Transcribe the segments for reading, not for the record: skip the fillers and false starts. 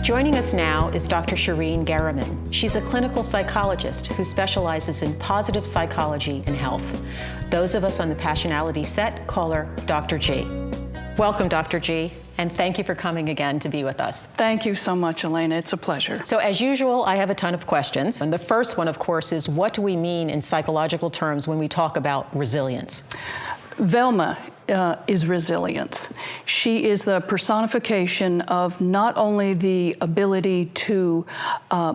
Joining us now is Dr. Shireen Garriman. She's a clinical psychologist who specializes in positive psychology and health. Those of us on the Passionality set call her Dr. G. Welcome, Dr. G, and thank you for coming again to be with us. Thank you so much, Elena. It's a pleasure. So as usual, I have a ton of questions. And the first one, of course, is what do we mean in psychological terms when we talk about resilience? Velma is resilience. She is the personification of not only the ability to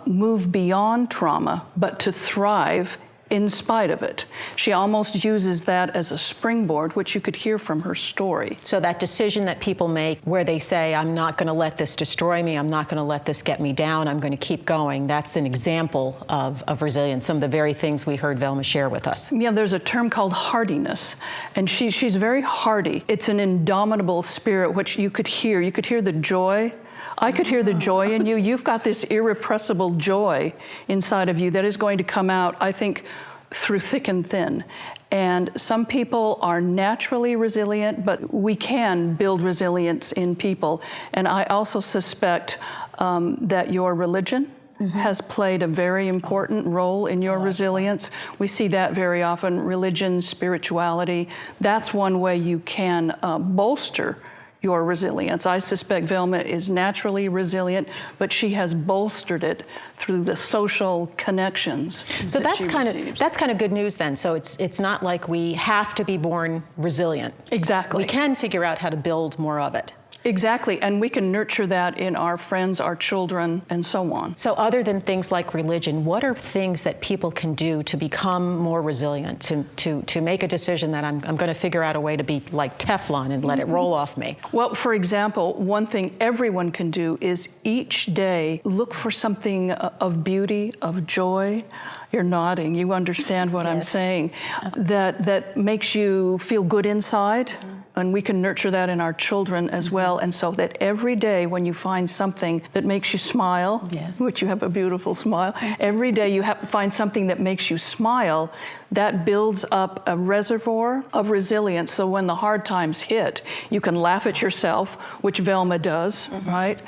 move beyond trauma, but to thrive in spite of it. She almost uses that as a springboard, which you could hear from her story. So that decision that people make where they say, I'm not going to let this destroy me, I'm not going to let this get me down, I'm going to keep going, that's an example of resilience, some of the very things we heard Velma share with us. Yeah, there's a term called hardiness, and she's very hardy. It's an indomitable spirit, which you could hear. You could hear the joy. I could hear the joy in you. You've got this irrepressible joy inside of you that is going to come out, I think, through thick and thin. And some people are naturally resilient, but we can build resilience in people. And I also suspect that your religion has played a very important role in your resilience. We see that very often, religion, spirituality. That's one way you can bolster your resilience. I suspect Velma is naturally resilient, but she has bolstered it through the social connections. So that's kind of good news then. So it's not like we have to be born resilient. Exactly. We can figure out how to build more of it. Exactly, and we can nurture that in our friends, our children, and so on. So other than things like religion, what are things that people can do to become more resilient, to make a decision that I'm going to figure out a way to be like Teflon and let it roll off me? Well, for example, one thing everyone can do is each day look for something of beauty, of joy. You're nodding, you understand what I'm saying. That makes you feel good inside. And we can nurture that in our children as well. And so that every day when you find something that makes you smile, which you have a beautiful smile, every day you find something that makes you smile, that builds up a reservoir of resilience. So when the hard times hit, you can laugh at yourself, which Velma does, right?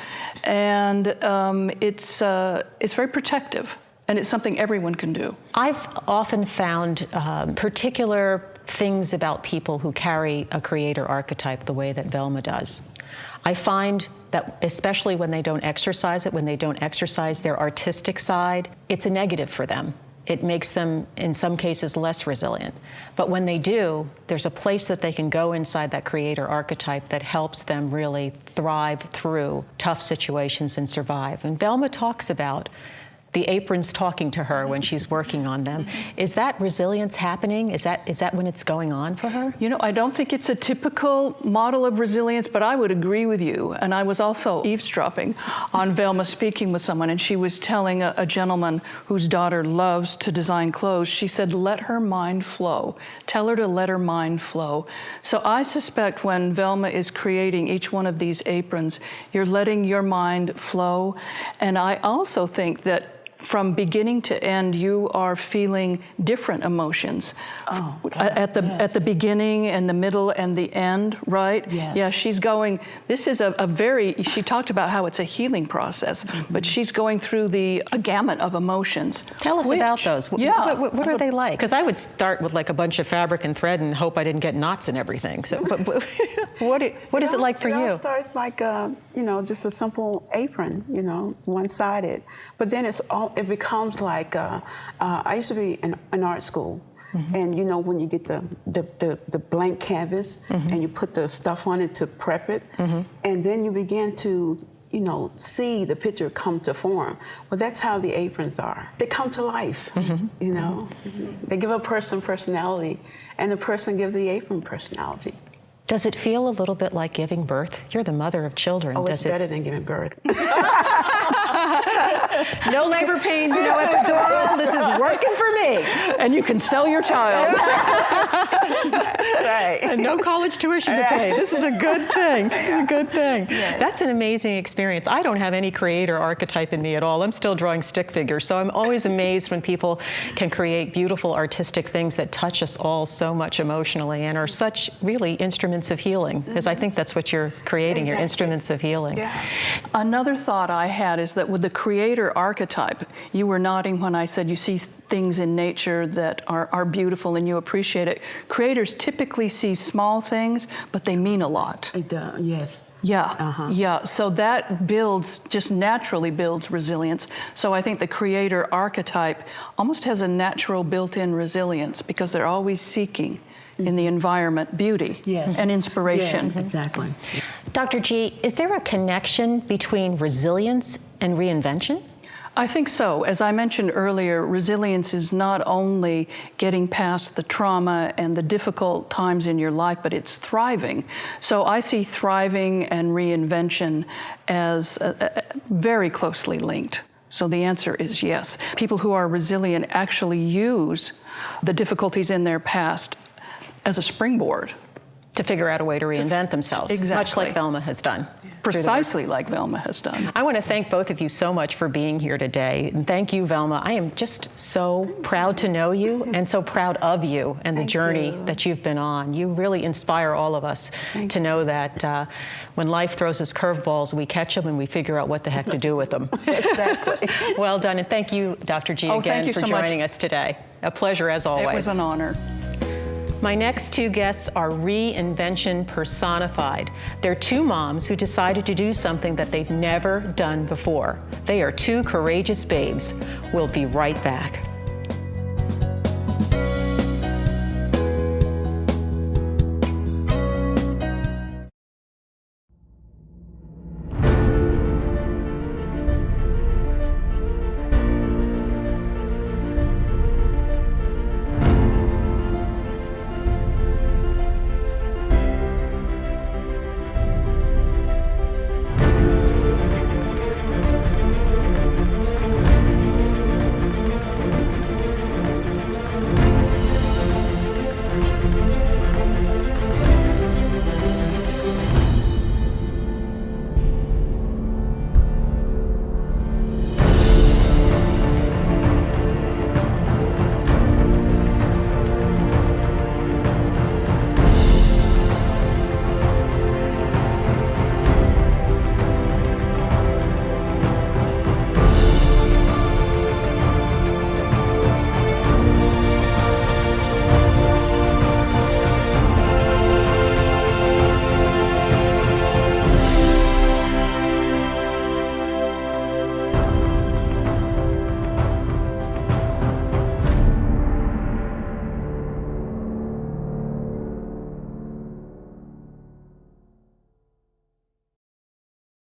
And it's very protective. And it's something everyone can do. I've often found particular things about people who carry a creator archetype the way that Velma does. I find that especially when they don't exercise it, when they don't exercise their artistic side, it's a negative for them. It makes them, in some cases, less resilient. But when they do, there's a place that they can go inside that creator archetype that helps them really thrive through tough situations and survive. And Velma talks about the aprons talking to her when she's working on them. Is that resilience happening? Is that when it's going on for her? You know, I don't think it's a typical model of resilience, but I would agree with you. And I was also eavesdropping on Velma speaking with someone, and she was telling a gentleman whose daughter loves to design clothes, she said, let her mind flow. Tell her to let her mind flow. So I suspect when Velma is creating each one of these aprons, you're letting your mind flow. And I also think that from beginning to end, you are feeling different emotions. At the beginning and the middle and the end, right? Yes. Yeah, she's going, this is she talked about how it's a healing process, but she's going through a gamut of emotions. Tell us about those. Yeah. What are they like? Because I would start with like a bunch of fabric and thread and hope I didn't get knots and everything. So, but what is it like for you? It starts like just a simple apron, one-sided, but then it becomes like I used to be in art school, and when you get the blank canvas and you put the stuff on it to prep it, and then you begin to see the picture come to form. Well, that's how the aprons are. They come to life, They give a person personality, and the person gives the apron personality. Does it feel a little bit like giving birth? You're the mother of children. Oh, it's better than giving birth. No labor pains, no epidural. This is working for me. And you can sell your child. That's right. And no college tuition to pay. This is a good thing. This is a good thing. Yes. That's an amazing experience. I don't have any creator archetype in me at all. I'm still drawing stick figures. So I'm always amazed when people can create beautiful artistic things that touch us all so much emotionally and are such really instruments instruments of healing, because I think that's what you're creating here, Exactly. instruments of healing. Yeah. Another thought I had is that with the creator archetype, you were nodding when I said you see things in nature that are beautiful and you appreciate it. Creators typically see small things, but they mean a lot. It does, yes. Yeah, yeah. So that just naturally builds resilience. So I think the creator archetype almost has a natural built-in resilience because they're always seeking in the environment beauty and inspiration. Yes, exactly. Dr. G, is there a connection between resilience and reinvention? I think so. As I mentioned earlier, resilience is not only getting past the trauma and the difficult times in your life, but it's thriving. So I see thriving and reinvention as very closely linked. So the answer is yes. People who are resilient actually use the difficulties in their past as a springboard. To figure out a way to reinvent themselves, Exactly. much like Velma has done. Precisely like Velma has done. I want to thank both of you so much for being here today. And thank you, Velma. I am just so proud to know you and so proud of you and the Thank journey you. that you've been on. You really inspire all of us to know that when life throws us curveballs, we catch them and we figure out what the heck to do with them. Exactly. Well done. And thank you, Dr. G, Oh, thank again you for so much. joining us today. A pleasure as always. It was an honor. My next two guests are reinvention personified. They're two moms who decided to do something that they've never done before. They are two courageous babes. We'll be right back.